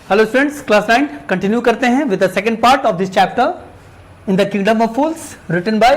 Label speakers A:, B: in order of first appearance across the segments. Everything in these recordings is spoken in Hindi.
A: हेलो स्टूडेंट्स, क्लास 9 कंटिन्यू करते हैं with the second part of this chapter in the kingdom of fools written by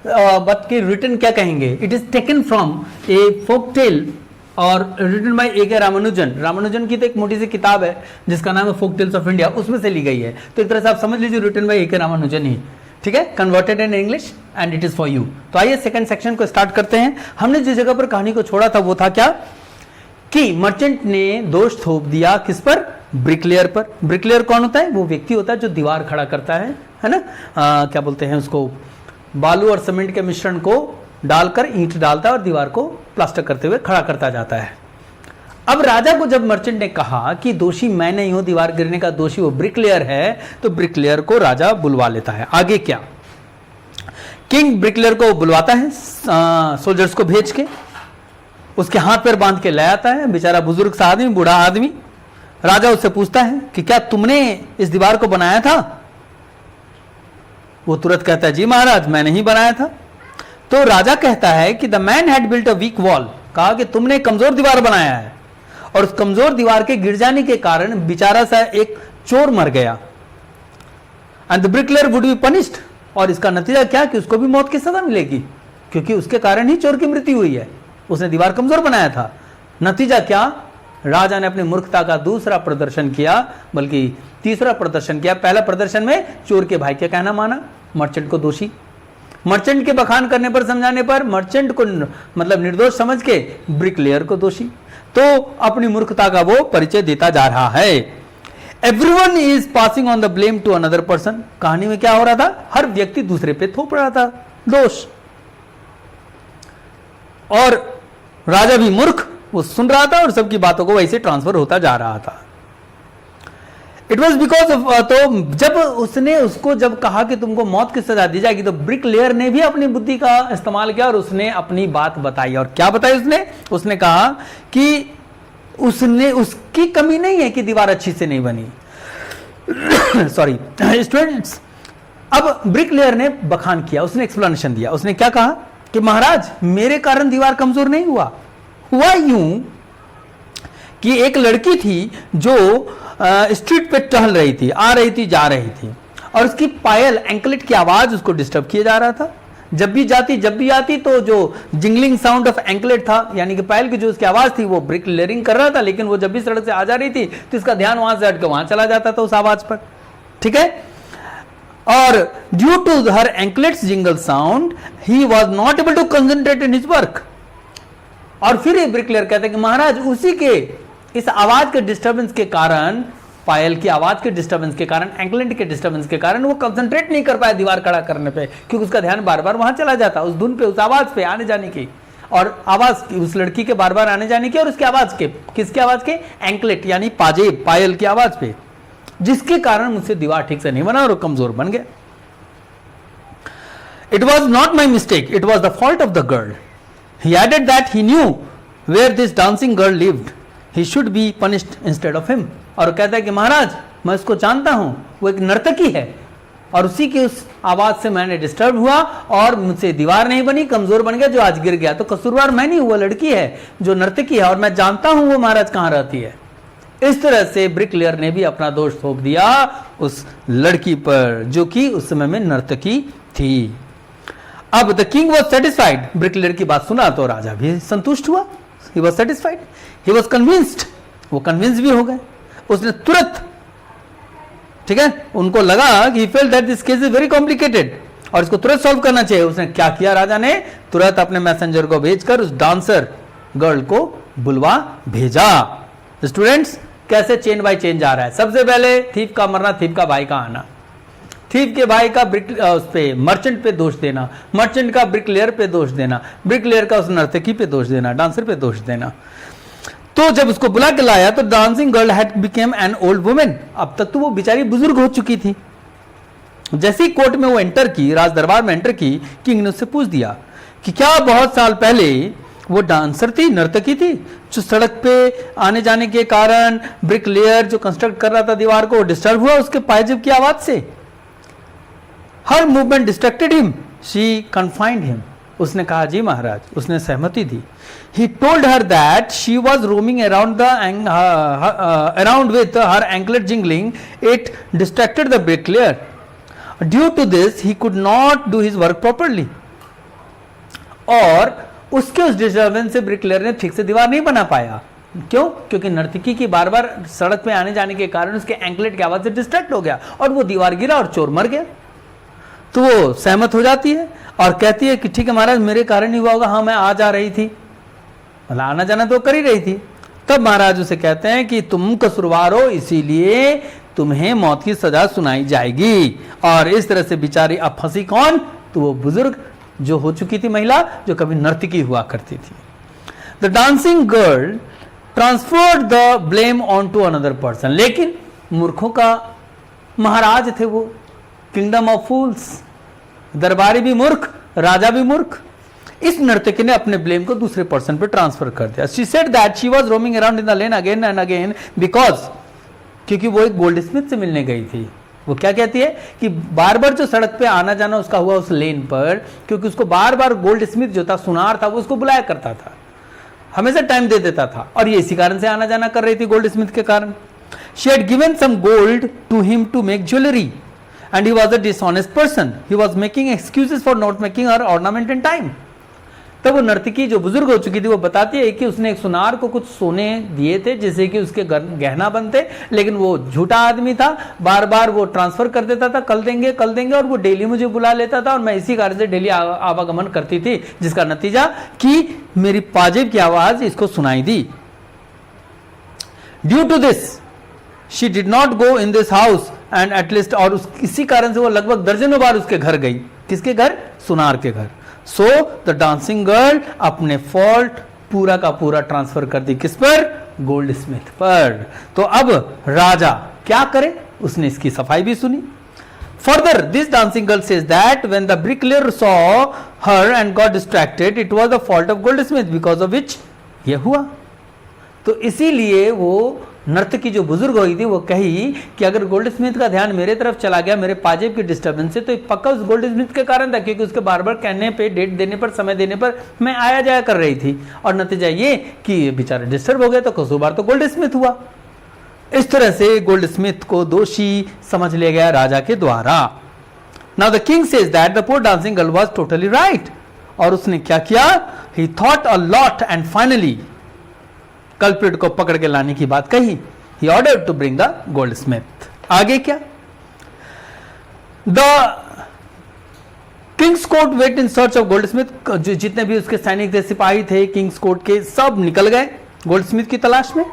A: but के रिटन क्या कहेंगे, it is taken from a folk tale और written by A K Ramanujan की तो एक मोटी सी किताब है जिसका नाम है फोक टेल्स ऑफ इंडिया, उसमें से ली गई है। तो एक तरह से आप समझ लीजिए written by A K Ramanujan ही, ठीक है, converted in English and it is for you. तो आइए सेकंड सेक्शन को स्टार्ट करते हैं। हमने जिस जगह पर कहानी को छोड़ा था वो था क्या कि मर्चेंट ने दोष थोप दिया किस पर, ब्रिकलेयर पर। ब्रिकलेयर कौन होता है? वो व्यक्ति होता है जो दीवार खड़ा करता है ना, क्या बोलते हैं उसको, बालू और सीमेंट के मिश्रण को डालकर ईंट डालता है और दीवार को प्लास्टर करते हुए खड़ा करता जाता है। अब राजा को जब मर्चेंट ने कहा कि दोषी मैं नहीं हूं, दीवार गिरने का दोषी वो ब्रिकलेयर है, तो ब्रिकलेयर को राजा बुलवा लेता है। आगे क्या, किंग ब्रिकलेयर को बुलवाता है सोल्जर्स को भेज के, उसके हाथ पैर बांध के ले आता है। बेचारा बुजुर्ग सा आदमी, बूढ़ा आदमी। राजा उससे पूछता है कि क्या तुमने इस दीवार को बनाया था? वो तुरंत कहता है जी महाराज मैंने ही बनाया था। तो राजा कहता है कि the man had built a weak wall, कहा कि तुमने कमजोर दीवार बनाया है और उस कमजोर दीवार के गिर जाने के कारण बेचारा सा एक चोर मर गया and the bricklayer would be punished. और इसका नतीजा क्या कि उसको भी मौत की सजा मिलेगी क्योंकि उसके कारण ही चोर की मृत्यु हुई है, उसने दीवार कमजोर बनाया था। नतीजा क्या, राजा ने अपनी मूर्खता का दूसरा प्रदर्शन किया, बल्कि तीसरा प्रदर्शन किया। पहला प्रदर्शन में चोर के भाई का कहना माना, मर्चेंट को दोषी। मर्चेंट के बखान करने पर, समझाने पर मर्चेंट को मतलब निर्दोष समझ के ब्रिकलेयर को दोषी। तो अपनी मूर्खता का वो परिचय देता जा रहा है। Everyone is passing on the blame to another person. कहानी में क्या हो रहा था, हर व्यक्ति दूसरे पे थोप रहा था दोष, और राजा भी मूर्ख वो सुन रहा था और सबकी बातों को वैसे ट्रांसफर होता जा रहा था। इट वॉज बिकॉज ऑफ, तो जब उसने उसको जब कहा कि तुमको मौत की सजा दी जाएगी, तो ब्रिकलेयर ने भी अपनी बुद्धि का इस्तेमाल किया और उसने अपनी बात बताई। और क्या बताई उसने कहा कि उसने, उसकी कमी नहीं है कि दीवार अच्छी से नहीं बनी। सॉरी स्टूडेंट्स, अब ब्रिकलेयर ने बखान किया, उसने एक्सप्लेनेशन दिया। उसने क्या कहा कि महाराज मेरे कारण दीवार कमजोर नहीं हुआ यूं कि एक लड़की थी जो स्ट्रीट पे टहल रही थी, आ रही थी, जा रही थी, और उसकी पायल एंकलेट की आवाज उसको डिस्टर्ब किया जा रहा था। जब भी जाती जब भी आती तो जो जिंगलिंग साउंड ऑफ एंकलेट था, यानी कि पायल की जो उसकी आवाज थी वो ब्रिकलेयरिंग कर रहा था, लेकिन वो जब भी सड़क से आ जा रही थी तो इसका ध्यान वहां से हटकर वहां चला जाता था उस आवाज पर, ठीक है। और due to her anklets jingle sound he was not able to concentrate in his work. और फिर ये ब्रिकलेयर कहते हैं कि महाराज उसी के इस आवाज के डिस्टर्बेंस के कारण, पायल की आवाज के डिस्टर्बेंस के कारण, एंकलेट के डिस्टर्बेंस के कारण वो कंसंट्रेट नहीं कर पाया दीवार खड़ा करने पे, क्योंकि उसका ध्यान बार बार वहां चला जाता, उस धुन पे, उस आवाज पे आने जाने की, और आवाज की, उस लड़की के बार बार आने जाने की, और उसकी आवाज के, किसकी आवाज के, एंकलेट यानी पाजेब, पायल की आवाज पे, जिसके कारण मुझसे दीवार ठीक से नहीं बना और कमजोर बन गया। It was not my mistake, it was the fault of the girl. He added that he knew where this dancing girl lived. He should be punished instead of him. और कहता है कि महाराज मैं उसको जानता हूं, वो एक नर्तकी है और उसी की उस आवाज से मैंने डिस्टर्ब हुआ और मुझसे दीवार नहीं बनी, कमजोर बन गया, जो आज गिर गया। तो कसूरवार मैं नहीं हूं, वो लड़की है जो नर्तकी है, और मैं जानता हूं वो महाराज कहां रहती है। इस तरह से ब्रिकलेयर ने भी अपना दोष थोप दिया उस लड़की पर जो कि उस समय में नर्तकी थी। अब the king was satisfied, bricklayer की बात सुना तो राजा भी संतुष्ट हुआ। He was satisfied, he was convinced, वो कन्विंस भी हो गए। उसने तुरंत, ठीक है, उनको लगा कि he felt that this case is very complicated और इसको तुरंत सॉल्व करना चाहिए। उसने क्या किया, राजा ने तुरंत अपने मैसेंजर को भेजकर उस डांसर गर्ल को बुलवा भेजा। स्टूडेंट्स, कैसे चेन बाय चेन जा रहा है। सबसे पहले थीफ का मरना, थीफ का भाई का आना, थीफ के भाई का उस पे मर्चेंट पे दोष देना, मर्चेंट का ब्रिकलेयर पे दोष देना, ब्रिकलेयर का उस नर्तकी पे दोष देना, डांसर पे दोष देना। तो जब उसको बुला के लाया तो dancing girl had became an old women. अब तक तो वो बेचारी बुजुर्ग हो चुकी थी। जैसे ही कोर्ट में वो एंटर की, राज दरबार में एंटर की, किंग ने उससे पूछ दिया कि क्या बहुत साल पहले वो डांसर थी, नर्तकी थी, जो सड़क पे आने जाने के कारण ब्रिकलेयर जो कंस्ट्रक्ट कर रहा था दीवार को डिस्टर्ब हुआ उसके पायजेब की आवाज से। Her movement distracted him. She confined him. उसने कहा जी महाराज, उसने सहमति दी. He told her that she was roaming around around with her anklet jingling. It distracted the bricklayer. Due to this, he could not do his work properly. और उसके उस डिस्टर्बेंस से ब्रिकलेयर ने ठीक से दीवार नहीं बना पाया. क्यों? क्योंकि नर्तकी की बार बार सड़क पे आने जाने के कारण उसके एंकलेट की आवाज से डिस्ट्रैक्ट हो गया और वो दीवार गिरा और चोर मर गया. तो वो सहमत हो जाती है और कहती है कि ठीक है महाराज, मेरे कारण ही हुआ होगा. हाँ, मैं आ जा रही थी, मतलब आना जाना तो कर ही रही थी. तब महाराज उसे कहते हैं कि तुम कसूरवार हो, इसीलिए तुम्हें मौत की सजा सुनाई जाएगी. और इस तरह से बेचारी अब फंसी कौन? तो वो बुजुर्ग जो हो चुकी थी महिला, जो कभी नर्तकी हुआ करती थी. The dancing girl transferred the blame on to another person. लेकिन मूर्खों का महाराज थे वो, किंगडम ऑफ फूल्स. दरबारी भी मूर्ख, राजा भी मूर्ख. इस नर्तकी ने अपने ब्लेम को दूसरे पर्सन पे ट्रांसफर कर दिया. She said that she was roaming around in the lane again and again because, क्योंकि वो एक गोल्ड स्मिथ से मिलने गई थी. वो क्या कहती है कि बार बार जो सड़क पे आना जाना उसका हुआ उस लेन पर, क्योंकि उसको बार बार गोल्ड स्मिथ जो था, सुनार था, वो उसको बुलाया करता था, हमेशा टाइम दे देता था, और ये इसी कारण से आना जाना कर रही थी गोल्ड स्मिथ के कारण. She had given some gold to him to make jewellery and he was a dishonest person. He was making excuses for not making her ornament in time. तब वो नर्तकी जो बुजुर्ग हो चुकी थी वो बताती है कि उसने एक सुनार को कुछ सोने दिए थे जिससे कि उसके गहना बनते, लेकिन वो झूठा आदमी था, बार बार वो ट्रांसफर कर देता था, कल देंगे कल देंगे, और वो डेली मुझे बुला लेता था और मैं इसी कारण से डेली आवागमन करती थी, जिसका नतीजा कि मेरी पाजेब की आवाज इसको सुनाई दी. Due to this she did not go in this house and at least, और इसी कारण से वो लगभग दर्जनों बार उसके घर गई. किसके घर? सुनार के घर. सो द डांसिंग गर्ल अपने फॉल्ट पूरा का पूरा ट्रांसफर कर दी. किस पर? गोल्ड स्मिथ पर. तो अब राजा क्या करे? उसने इसकी सफाई भी सुनी. Further this dancing girl says that when the bricklayer saw her and got distracted, it was the fault of gold Smith because of which ये हुआ. तो इसीलिए वो नर्तकी जो बुजुर्ग हुई थी वो कही कि अगर गोल्ड स्मिथ का ध्यान मेरे तरफ चला गया, मेरे पाजेब की डिस्टर्बेंस से, तो पक्का उस गोल्ड स्मिथ के कारण था, क्योंकि उसके बार बार कहने पे, डेट देने पर, समय देने पर मैं आया जाया कर रही थी, और नतीजा ये कि बेचारे डिस्टर्ब हो गए. तो कसूरवार तो गोल्ड स्मिथ हुआ. इस तरह से गोल्ड स्मिथ को दोषी समझ लिया गया राजा के द्वारा. Now the king says that the poor dancing girl was totally right. और उसने क्या किया? He thought a lot and finally culprit को पकड़ के लाने की बात कही. He ordered to bring the goldsmith. आगे क्या? The king's court went in search of goldsmith. जो जितने भी उसके सैनिक थे, सिपाही थे किंग्स कोर्ट के, सब निकल गए गोल्डस्मिथ की तलाश में.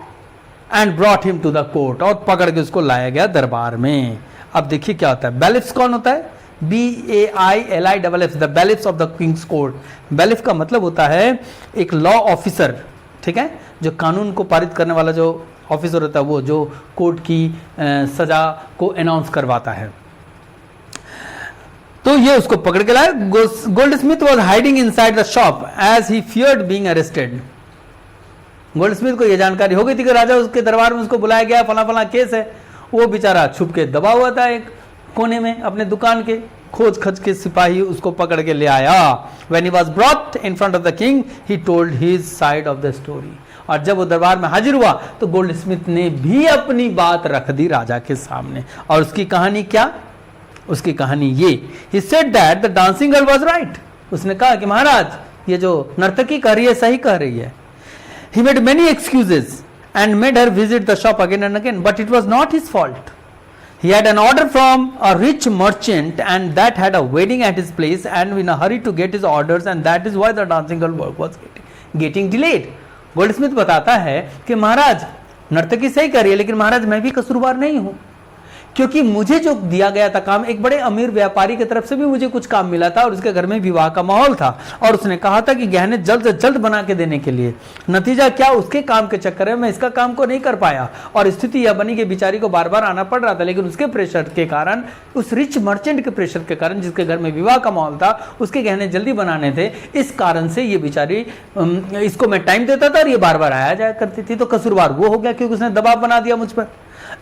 A: And brought him to the court, और पकड़ के उसको लाया गया दरबार में. अब देखिए क्या होता है. बैलिफ्स कौन होता है? BAILIFF, the bailiffs of the king's court. Bailiff का मतलब होता है एक लॉ ऑफिसर, ठीक है, जो कानून को पारित करने वाला जो ऑफिसर होता है, वो जो कोर्ट की सजा को अनाउंस करवाता है. तो ये उसको पकड़ के लाया. Goldsmith was hiding inside the shop as he feared being arrested. Goldsmith को यह जानकारी हो गई थी कि राजा उसके दरबार में उसको बुलाया गया, फला फला केस है. वो बेचारा छुप के दबा हुआ था एक कोने में अपने दुकान के. खोज खज के सिपाही उसको पकड़ के ले आया. When he was brought in front of the king, he told his side of the story. और जब वो दरबार में हाजिर हुआ तो गोल्ड स्मिथ ने भी अपनी बात रख दी राजा के सामने. और उसकी कहानी क्या? उसकी कहानी ये, he said that the dancing girl was right. उसने कहा कि महाराज ये जो नर्तकी कर रही है सही कह रही है. He made many excuses and made her visit the shop again and again, but it was not his fault. He had an order from a rich merchant and that had a wedding at his place and in a hurry to get his orders, and that is why the dancing girl work was getting delayed. Goldsmith बताता है कि महाराज नर्तकी सही कर रही है, लेकिन महाराज मैं भी कसूरवार नहीं हूं, क्योंकि मुझे जो दिया गया था काम, एक बड़े अमीर व्यापारी की तरफ से भी मुझे कुछ काम मिला था और उसके घर में विवाह का माहौल था और उसने कहा था कि गहने जल्द से जल्द बना के देने के लिए. नतीजा क्या? उसके काम के चक्कर में मैं इसका काम को नहीं कर पाया और स्थिति यह बनी कि बेचारी को बार बार आना पड़ रहा था. लेकिन उसके प्रेशर के कारण, उस रिच मर्चेंट के प्रेशर के कारण, जिसके घर में विवाह का माहौल था, उसके गहने जल्दी बनाने थे, इस कारण से ये बेचारी, इसको मैं टाइम देता था और ये बार बार आया जाया करती थी. तो कसूरवार वो हो गया क्योंकि उसने दबाव बना दिया मुझ पर.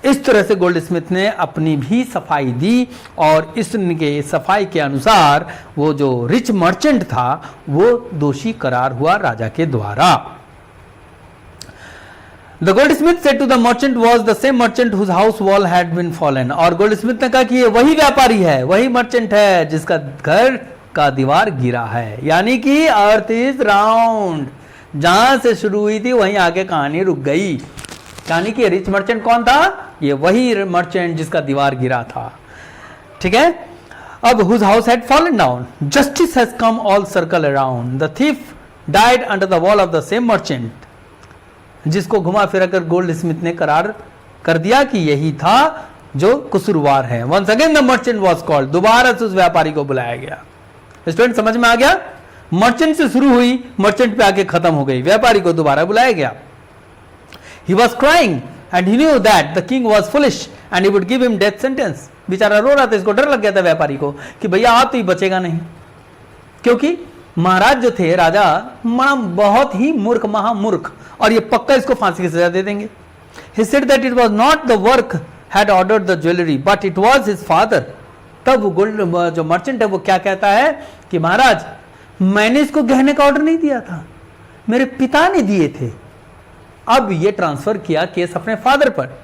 A: इस तरह से गोल्ड स्मिथ ने अपनी भी सफाई दी और इसके सफाई के अनुसार वो जो रिच मर्चेंट था वो दोषी करार हुआ राजा के द्वारा। The goldsmith said to the merchant was the same merchant whose house wall had been fallen। और गोल्डस्मिथ ने कहा कि ये वही व्यापारी है, वही मर्चेंट है जिसका घर का दीवार गिरा है। यानी कि अर्थ इज राउंड, जहां से शुरू हुई थी वहीं आगे कहानी रुक गई। यानी कि रिच मर्चेंट कौन था? ये वही मर्चेंट जिसका दीवार गिरा था। ठीक है, अब whose house had fallen down, justice has come all circle around, the thief died under the wall of the same merchant। जिसको घुमा फिरा कर गोल्ड स्मिथ ने करार कर दिया कि यही था जो कसूरवार है। Once again the merchant was called, दोबारा से उस व्यापारी को बुलाया गया। स्टूडेंट समझ में आ गया? मर्चेंट से शुरू हुई, मर्चेंट पे आके खत्म हो गई, व्यापारी को दोबारा बुलाया गया। He was crying and he knew that the king was foolish and he would give him death sentence. बेचारा रो रहा था, इसको डर लग गया था व्यापारी को कि भैया आप तो ही बचेगा नहीं, क्योंकि महाराज जो थे, राजा बहुत ही मूर्ख, महामूर्ख, और ये पक्का इसको फांसी की सजा दे देंगे। He said that it was not the work had ordered the jewelry, but it was his father। तब गोल्ड जो मर्चेंट है वो क्या कहता है कि महाराज मैंने इसको गहने का ऑर्डर नहीं दिया था, मेरे पिता ने दिए थे। अब ये ट्रांसफर किया केस अपने फादर पर।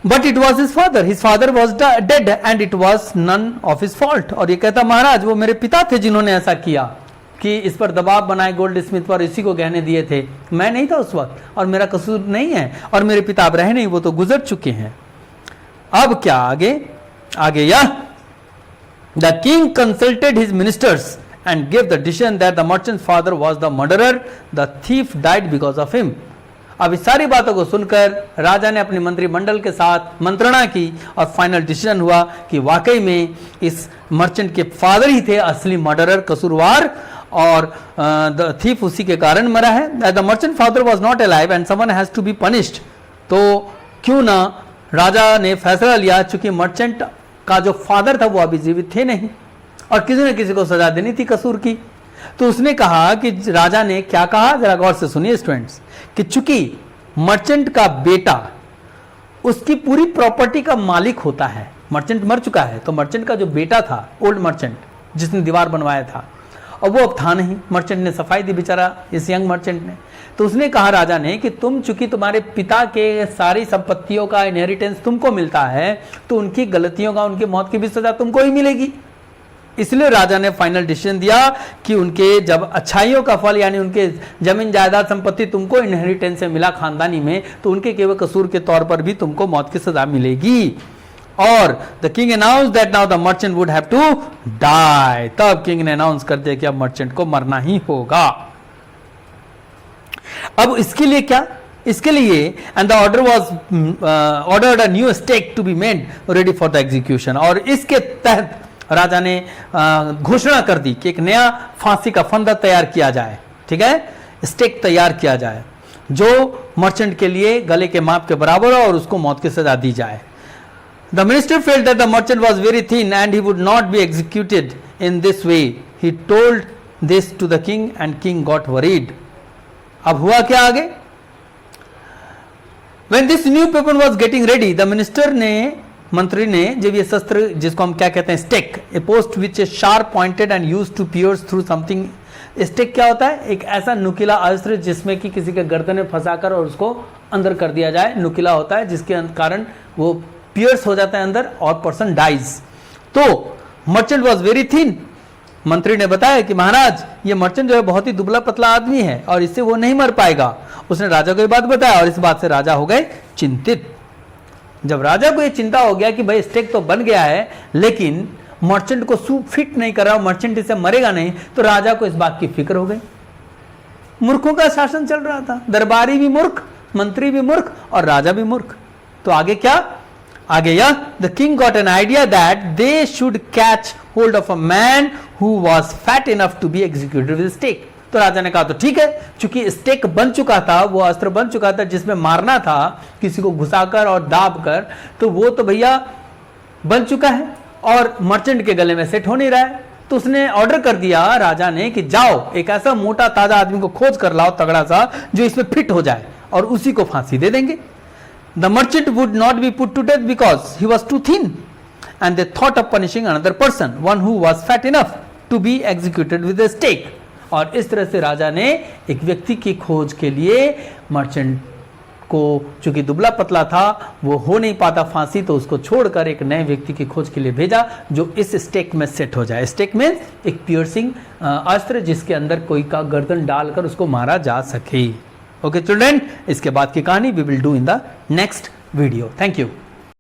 A: But it was his father was dead and it was none of his fault. और ये कहता महाराज वो मेरे पिता थे जिन्होंने ऐसा किया कि इस पर दबाव बनाए गोल्ड स्मिथ पर, इसी को गहने दिए थे, मैं नहीं था उस वक्त और मेरा कसूर नहीं है, और मेरे पिता अब रहे नहीं, वो तो गुजर चुके हैं। अब क्या आगे यह the king consulted his ministers and give the decision that the merchant father was the murderer, the thief died because of him. अब इस सारी बातों को सुनकर राजा ने अपनी मंत्रिमंडल के साथ मंत्रणा की और फाइनल डिसीजन हुआ कि वाकई में इस मर्चेंट के फादर ही थे असली मर्डरर, कसूरवार, और द थीफ उसी के कारण मरा है। The merchant father was not alive and someone has to be punished. तो क्यों ना राजा ने फैसला लिया, चूंकि मर्चेंट का जो फादर था वो अभी जीवित थे नहीं और किसी न किसी को सजा देनी थी कसूर की। तो उसने कहा कि राजा ने क्या कहा, जरा गौर से सुनिए स्टूडेंट्स, कि चूंकि मर्चेंट का बेटा उसकी पूरी प्रॉपर्टी का मालिक होता है, मर्चेंट मर चुका है, तो मर्चेंट का जो बेटा था, ओल्ड मर्चेंट जिसने दीवार बनवाया था, और वो अब था नहीं, मर्चेंट ने सफाई दी बेचारा इस यंग मर्चेंट ने। तो उसने कहा राजा ने कि तुम चूंकि तुम्हारे पिता के सारी संपत्तियों का इनहेरिटेंस तुमको मिलता है, तो उनकी गलतियों का, उनकी मौत की भी सजा तुमको ही मिलेगी। इसलिए राजा ने फाइनल डिसीजन दिया कि उनके जब अच्छाइयों का फल यानी उनके जमीन जायदाद संपत्ति तुमको इनहेरिटेंस से मिला खानदानी में, तो उनके केवल कसूर के तौर पर भी तुमको मौत की सजा मिलेगी। और the king announce that now the merchant would have to die. तब किंग ने अनाउंस कर दिया कि अब मर्चेंट को मरना ही होगा। अब इसके लिए क्या, इसके लिए and the order was ordered a new stake to be made ready for the execution. और इसके तहत राजा ने घोषणा कर दी कि एक नया फांसी का फंदा तैयार किया जाए, ठीक है, स्टेक तैयार किया जाए जो मर्चेंट के लिए गले के माप के बराबर हो और उसको मौत की सजा दी जाए। The minister felt that the merchant was very thin and he would not be executed in this way. He told this to the king and king got worried. अब हुआ क्या आगे? When this new weapon was getting ready, the minister ने, मंत्री ने, जब ये शस्त्र जिसको हम क्या कहते हैं stake, a post which is sharp pointed and used to pierce through something। Stake क्या होता है? एक ऐसा नुकीला अस्त्र जिसमें कि किसी के गर्दन में फंसाकर और उसको अंदर कर दिया जाए, नुकीला होता है जिसके कारण वो पियर्स हो जाता है अंदर और पर्सन डाइज। तो मर्चेंट वॉज वेरी थिन। मंत्री ने बताया कि महाराज ये मर्चेंट जो है बहुत ही दुबला पतला आदमी है और इससे वो नहीं मर पाएगा। उसने राजा को ये बात बताया और इस बात से राजा हो गए चिंतित। जब राजा को ये चिंता हो गया कि भाई स्टेक तो बन गया है लेकिन मर्चेंट को सूट फिट नहीं कर रहा, मर्चेंट इससे मरेगा नहीं, तो राजा को इस बात की फिक्र हो गई। मूर्खों का शासन चल रहा था, दरबारी भी मूर्ख, मंत्री भी मूर्ख और राजा भी मूर्ख। तो आगे क्या, आगे यह the king got an idea that they should catch hold of a man who was fat enough to be executed with stake. तो राजा ने कहा तो ठीक है, चूंकि स्टेक बन चुका था, वो अस्त्र बन चुका था जिसमें मारना था किसी को घुसाकर और दाब कर, तो वो तो भैया बन चुका है और मर्चेंट के गले में सेट हो नहीं रहा है। तो उसने ऑर्डर कर दिया राजा ने कि जाओ एक ऐसा मोटा ताजा आदमी को खोज कर लाओ तगड़ा सा जो इसमें फिट हो जाए और उसी को फांसी दे देंगे। The merchant would not be put to death because he was too thin and they thought of punishing another person one who was fat enough to be executed with a stake. और इस तरह से राजा ने एक व्यक्ति की खोज के लिए मर्चेंट को, चूंकि दुबला पतला था, वो हो नहीं पाता फांसी, तो उसको छोड़कर एक नए व्यक्ति की खोज के लिए भेजा जो इस स्टेक में सेट हो जाए। स्टेक में एक पियर्सिंग अस्त्र जिसके अंदर कोई का गर्दन डालकर उसको मारा जा सके। ओके चिल्ड्रन, इसके बाद की कहानी we will do in the next video. Thank you.